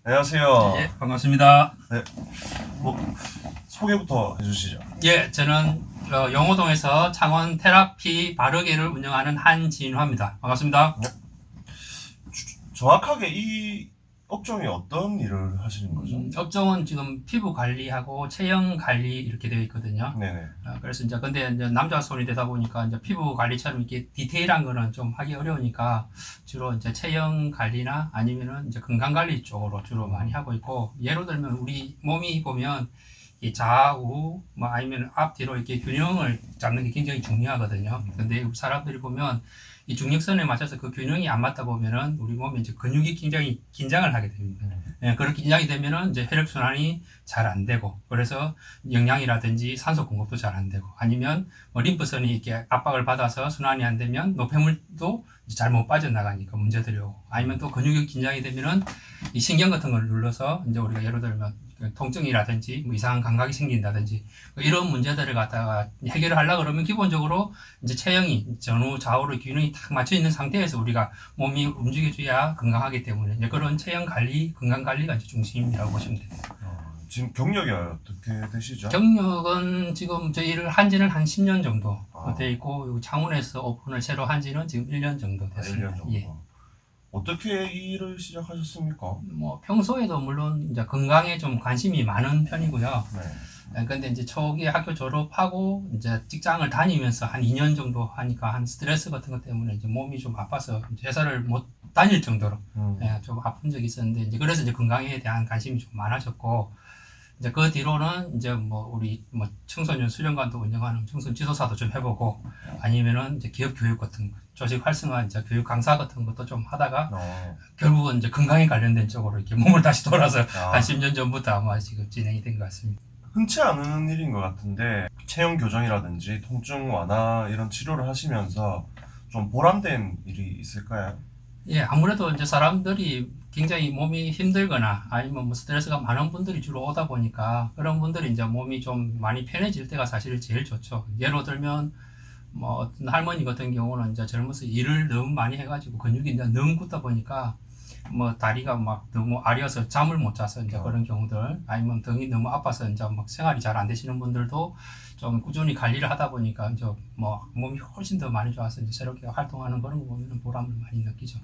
안녕하세요. 예, 반갑습니다. 네, 뭐 소개부터 해주시죠. 예, 저는 영호동에서 창원 테라피 바르게를 운영하는 한진화입니다. 반갑습니다. 정확하게 이 업종이 어떤 일을 하시는 거죠? 업종은 지금 피부 관리하고 체형 관리 이렇게 되어 있거든요. 네네. 그래서 근데 남자 손이 되다 보니까 이제 피부 관리처럼 이렇게 디테일한 거는 좀 하기 어려우니까 주로 이제 체형 관리나 아니면은 이제 건강 관리 쪽으로 주로 많이 하고 있고, 예를 들면 우리 몸이 보면 이 좌우 뭐 아니면 앞뒤로 이렇게 균형을 잡는 게 굉장히 중요하거든요. 근데 사람들이 보면 이 중력선에 맞춰서 그 균형이 안 맞다 보면은 우리 몸에 이제 근육이 굉장히 긴장을 하게 됩니다. 예, 그렇게 긴장이 되면은 이제 혈액순환이 잘 안 되고, 그래서 영양이라든지 산소 공급도 잘 안 되고, 아니면 뭐 림프선이 이렇게 압박을 받아서 순환이 안 되면 노폐물도 잘 못 빠져나가니까 문제들이 오고, 아니면 또 근육이 긴장이 되면은 이 신경 같은 걸 눌러서 이제 우리가 예를 들면 통증이라든지 뭐 이상한 감각이 생긴다든지 이런 문제들을 갖다가 해결을 하려고 그러면 기본적으로 이제 체형이 전후 좌우로 균형이 딱 맞춰 있는 상태에서 우리가 몸이 움직여줘야 건강하기 때문에 이제 그런 체형 관리, 건강 관리가 이제 중심이라고 보시면 됩니다. 지금 경력이 어떻게 되시죠? 경력은 지금 저희를 한지는 한 10년 정도 돼 있고, 창원에서 오픈을 새로 한지는 지금 1년 정도 됐습니다. 1년 정도. 예. 어떻게 이 일을 시작하셨습니까? 뭐 평소에도 물론 이제 건강에 좀 관심이 많은 편이고요. 네. 근데 이제 초기에 학교 졸업하고 이제 직장을 다니면서 한 2년 정도 하니까 한 스트레스 같은 것 때문에 이제 몸이 좀 아파서 이제 회사를 못 다닐 정도로 좀 아픈 적이 있었는데, 이제 그래서 이제 건강에 대한 관심이 좀 많아졌고, 이제 그 뒤로는 이제 뭐 우리 뭐 청소년 수련관도 운영하는 청소년 지도사도 좀 해보고, 아니면은 이제 기업 교육 같은 거, 조직 활성화 이제 교육 강사 같은 것도 좀 하다가 결국은 이제 건강에 관련된 쪽으로 이렇게 몸을 다시 돌아서 한 10년 전부터 아마 지금 진행이 된 것 같습니다. 흔치 않은 일인 것 같은데 체형 교정이라든지 통증 완화 이런 치료를 하시면서 좀 보람된 일이 있을까요? 예, 아무래도 이제 사람들이 굉장히 몸이 힘들거나 아니면 뭐 스트레스가 많은 분들이 주로 오다 보니까, 그런 분들이 이제 몸이 좀 많이 편해질 때가 사실 제일 좋죠. 예로 들면 뭐 어떤 할머니 같은 경우는 이제 젊어서 일을 너무 많이 해가지고 근육이 이제 너무 굳다 보니까 뭐 다리가 막 너무 아려서 잠을 못 자서 이제 그런 경우들, 아니면 등이 너무 아파서 이제 막 생활이 잘 안 되시는 분들도 좀 꾸준히 관리를 하다 보니까 이제 뭐 몸이 훨씬 더 많이 좋아서 이제 새롭게 활동하는 그런 거 보면 보람을 많이 느끼죠.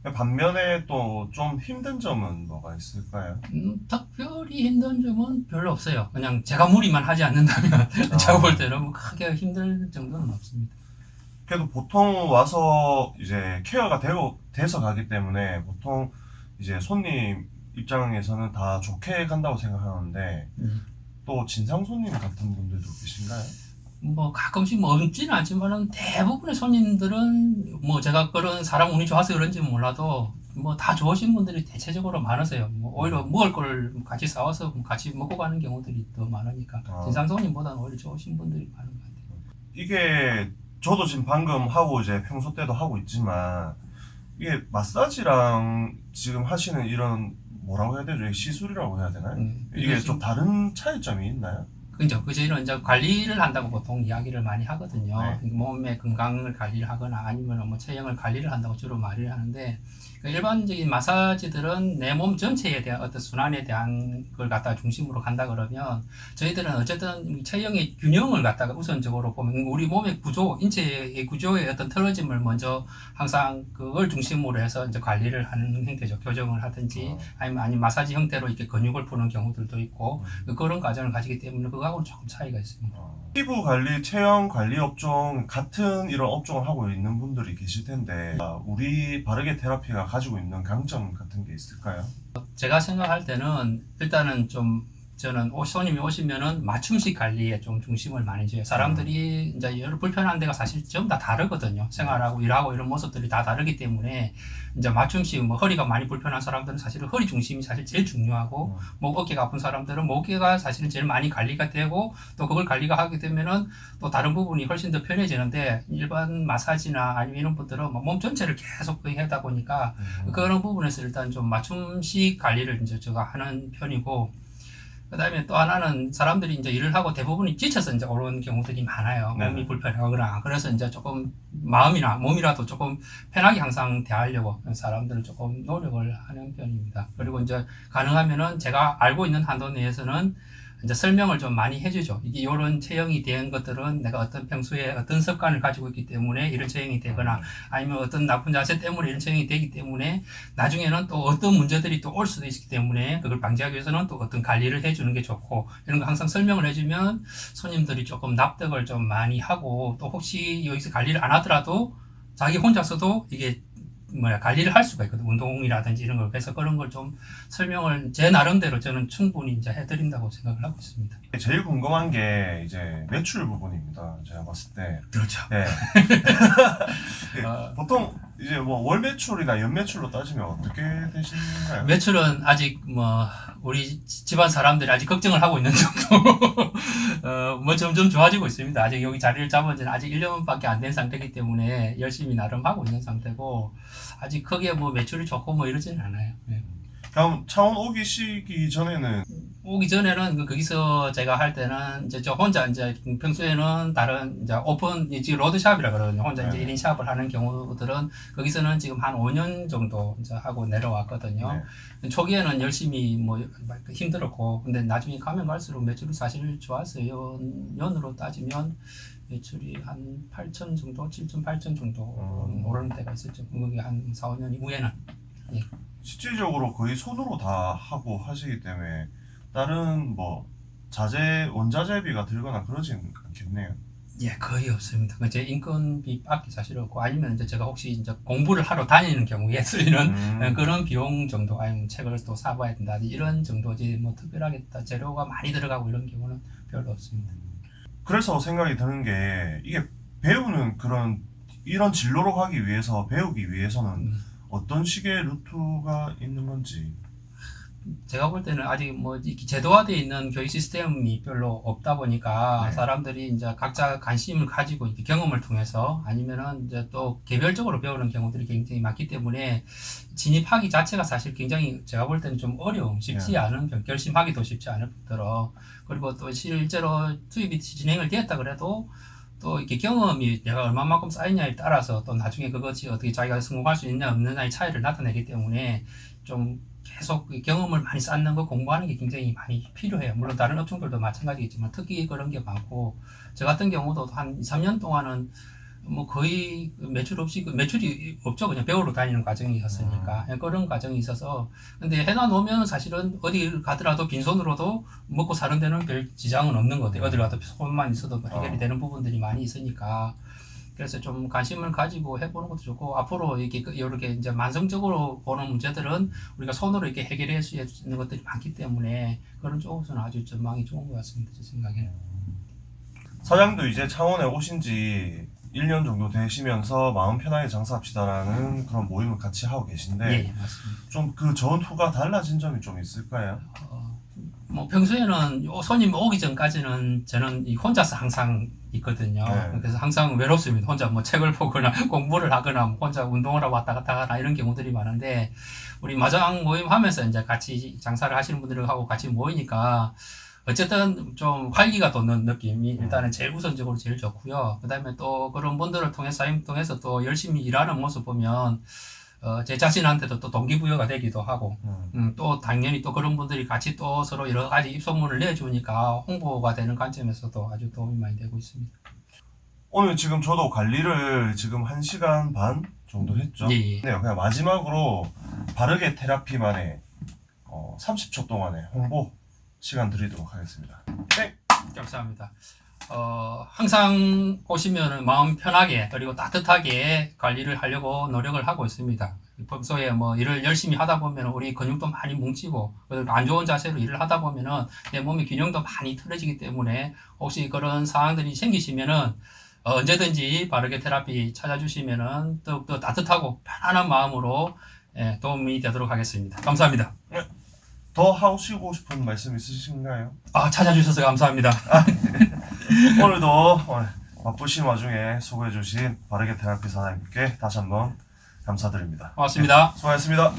반면에 또 좀 힘든 점은 뭐가 있을까요? 특별히 힘든 점은 별로 없어요. 그냥 제가 무리만 하지 않는다면 제가 볼 때는 뭐 크게 힘들 정도는 없습니다. 그래도 보통 와서 이제 케어가 돼서 가기 때문에 보통 이제 손님 입장에서는 다 좋게 간다고 생각하는데 또 진상 손님 같은 분들도 계신가요? 뭐 가끔씩 뭐 없지는 않지만은 대부분의 손님들은 뭐 제가 그런 사람 운이 좋아서 그런지 몰라도 뭐 다 좋으신 분들이 대체적으로 많으세요. 뭐 오히려 먹을 걸 같이 싸워서 같이 먹고 가는 경우들이 더 많으니까 진상 손님보다는 오히려 좋으신 분들이 많은 것 같아요. 이게 저도 지금 방금 하고 이제 평소 때도 하고 있지만 이게 마사지랑 지금 하시는 이런 뭐라고 해야 되죠? 시술이라고 해야 되나요? 이게 좀 다른 차이점이 있나요? 그죠. 그 저희는 이제 관리를 한다고 보통 이야기를 많이 하거든요. 네. 몸의 건강을 관리를 하거나 아니면 뭐 체형을 관리를 한다고 주로 말을 하는데, 일반적인 마사지들은 내 몸 전체에 대한 어떤 순환에 대한 걸 갖다가 중심으로 간다 그러면, 저희들은 어쨌든 체형의 균형을 갖다가 우선적으로 보면 우리 몸의 구조, 인체의 구조의 어떤 틀어짐을 먼저 항상 그걸 중심으로 해서 이제 관리를 하는 형태죠. 교정을 하든지 아니면 마사지 형태로 이렇게 근육을 푸는 경우들도 있고, 그런 과정을 가지기 때문에 그거하고는 조금 차이가 있습니다. 피부 관리, 체형 관리 업종 같은 이런 업종을 하고 있는 분들이 계실 텐데 우리 바르게 테라피가 가지고 있는 강점 같은 게 있을까요? 제가 생각할 때는 일단은 좀 저는 손님이 오시면은 맞춤식 관리에 좀 중심을 많이 줘요. 사람들이 이제 여러 불편한 데가 사실 전부 다 다르거든요. 생활하고 일하고 이런 모습들이 다 다르기 때문에 이제 맞춤식, 뭐 허리가 많이 불편한 사람들은 사실은 허리 중심이 사실 제일 중요하고, 목 어깨가 아픈 사람들은 목 어깨가 사실은 제일 많이 관리가 되고, 또 그걸 관리가 하게 되면은 또 다른 부분이 훨씬 더 편해지는데, 일반 마사지나 아니면 이런 분들은 몸 전체를 계속 거의 하다 보니까 그런 부분에서 일단 좀 맞춤식 관리를 이제 제가 하는 편이고, 그다음에 또 하나는 사람들이 이제 일을 하고 대부분이 지쳐서 이제 오는 경우들이 많아요. 네네. 몸이 불편하거나 그래서 이제 조금 마음이나 몸이라도 조금 편하게 항상 대하려고 사람들은 조금 노력을 하는 편입니다. 그리고 이제 가능하면은 제가 알고 있는 한도 내에서는 이제 설명을 좀 많이 해주죠. 이게 이런 체형이 된 것들은 내가 어떤 평소에 어떤 습관을 가지고 있기 때문에 이런 체형이 되거나 아니면 어떤 나쁜 자세 때문에 이런 체형이 되기 때문에 나중에는 또 어떤 문제들이 또 올 수도 있기 때문에 그걸 방지하기 위해서는 또 어떤 관리를 해주는 게 좋고 이런 거 항상 설명을 해주면 손님들이 조금 납득을 좀 많이 하고 또 혹시 여기서 관리를 안 하더라도 자기 혼자서도 이게 관리를 할 수가 있거든. 운동이라든지 이런 걸. 그래서 그런 걸 좀 설명을 제 나름대로 저는 충분히 이제 해드린다고 생각을 하고 있습니다. 제일 궁금한 게 이제 매출 부분입니다. 제가 봤을 때. 그렇죠. 네. 보통 이제 뭐 월 매출이나 연 매출로 따지면 어떻게 되시는가요? 매출은 아직 우리 집안 사람들이 아직 걱정을 하고 있는 정도. 점점 좋아지고 있습니다. 아직 여기 자리를 잡은 지는 아직 1년밖에 안 된 상태이기 때문에 열심히 나름 하고 있는 상태고 아직 크게 매출이 좋고 이러지는 않아요. 네. 그럼 창원 오기 전에는 오기 전에는 거기서 제가 할 때는 이제 저 혼자 이제 평소에는 다른 이제 오픈 지금 로드샵이라 그러거든요. 혼자 이제 네. 1인 샵을 하는 경우들은 거기서는 지금 한 5년 정도 이제 하고 내려왔거든요. 네. 초기에는 열심히 힘들었고 근데 나중에 가면 갈수록 매출이 사실 좋았어요. 연으로 따지면 매출이 한 8천 정도, 7천, 8천 정도 오르는 때가 있었죠. 그게 한 4, 5년 이후에는. 예. 실질적으로 거의 손으로 다 하고 하시기 때문에 다른 뭐 원자재비가 들거나 그러진 않겠네요. 예, 거의 없습니다. 제 인건비밖에 사실 없고 아니면 이제 제가 혹시 이제 공부를 하러 다니는 경우에 쓰이는 그런 비용 정도 아니면 책을 또 사봐야 된다 이런 정도지 특별하게 재료가 많이 들어가고 이런 경우는 별로 없습니다. 그래서 생각이 드는 게 이게 배우는 이런 진로로 가기 위해서 배우기 위해서는 어떤 식의 루트가 있는 건지. 제가 볼 때는 아직 이렇게 제도화되어 있는 교육 시스템이 별로 없다 보니까 네. 사람들이 이제 각자 관심을 가지고 이렇게 경험을 통해서 아니면은 이제 또 개별적으로 배우는 경우들이 굉장히 많기 때문에 진입하기 자체가 사실 굉장히 제가 볼 때는 좀 쉽지 않은 결심하기도 쉽지 않을 뿐더러 그리고 또 실제로 투입이 진행을 되었다 그래도 또 이렇게 경험이 내가 얼마만큼 쌓이냐에 따라서 또 나중에 그것이 어떻게 자기가 성공할 수 있냐 없느냐의 차이를 나타내기 때문에 좀 계속 경험을 많이 쌓는 거 공부하는 게 굉장히 많이 필요해요. 물론 다른 업종들도 마찬가지겠지만 특히 그런 게 많고 저 같은 경우도 한 2, 3년 동안은 거의 매출이 없죠. 그냥 배우러 다니는 과정이었으니까 그런 과정이 있어서 근데 해놔 놓으면 사실은 어디 가더라도 빈손으로도 먹고 사는 데는 별 지장은 없는 것 같아요. 어디 가도 손만 있어도 해결이 되는 부분들이 많이 있으니까 그래서 좀 관심을 가지고 해보는 것도 좋고 앞으로 이렇게 이제 만성적으로 보는 문제들은 우리가 손으로 이렇게 해결할 수 있는 것들이 많기 때문에 그런 쪽으로는 아주 전망이 좋은 것 같습니다. 제 생각에는. 사장도 이제 창원에 오신 지 1년 정도 되시면서 마음 편하게 장사합시다라는 그런 모임을 같이 하고 계신데 예, 맞습니다. 좀 그 전후가 달라진 점이 좀 있을까요? 평소에는 손님 오기 전까지는 저는 혼자서 항상 있거든요. 네. 그래서 항상 외롭습니다. 혼자 책을 보거나 공부를 하거나 혼자 운동을 하고 왔다 갔다 하거나 이런 경우들이 많은데 우리 마장 모임 하면서 이제 같이 장사를 하시는 분들하고 같이 모이니까 어쨌든 좀 활기가 돋는 느낌이 일단은 제일 우선적으로 제일 좋고요. 그 다음에 또 그런 분들을 통해서 또 열심히 일하는 모습 보면 제 자신한테도 또 동기부여가 되기도 하고 또 당연히 또 그런 분들이 같이 또 서로 여러 가지 입소문을 내주니까 홍보가 되는 관점에서도 아주 도움이 많이 되고 있습니다. 오늘 지금 저도 관리를 지금 1시간 반 정도 했죠. 예. 네, 그냥 마지막으로 바르게 테라피만의 30초 동안의 홍보 시간 드리도록 하겠습니다. 네. 감사합니다. 항상 오시면 마음 편하게 그리고 따뜻하게 관리를 하려고 노력을 하고 있습니다. 평소에 일을 열심히 하다 보면 우리 근육도 많이 뭉치고 안 좋은 자세로 일을 하다 보면은 내 몸의 균형도 많이 틀어지기 때문에 혹시 그런 상황들이 생기시면은 언제든지 바르게 테라피 찾아주시면은 더욱더 따뜻하고 편안한 마음으로 도움이 되도록 하겠습니다. 감사합니다. 더 하시고 싶은 말씀 있으신가요? 찾아주셔서 감사합니다. 오늘도 바쁘신 와중에 수고해주신 바르게 테라피 사장님께 다시 한번 감사드립니다. 고맙습니다. 수고하셨습니다.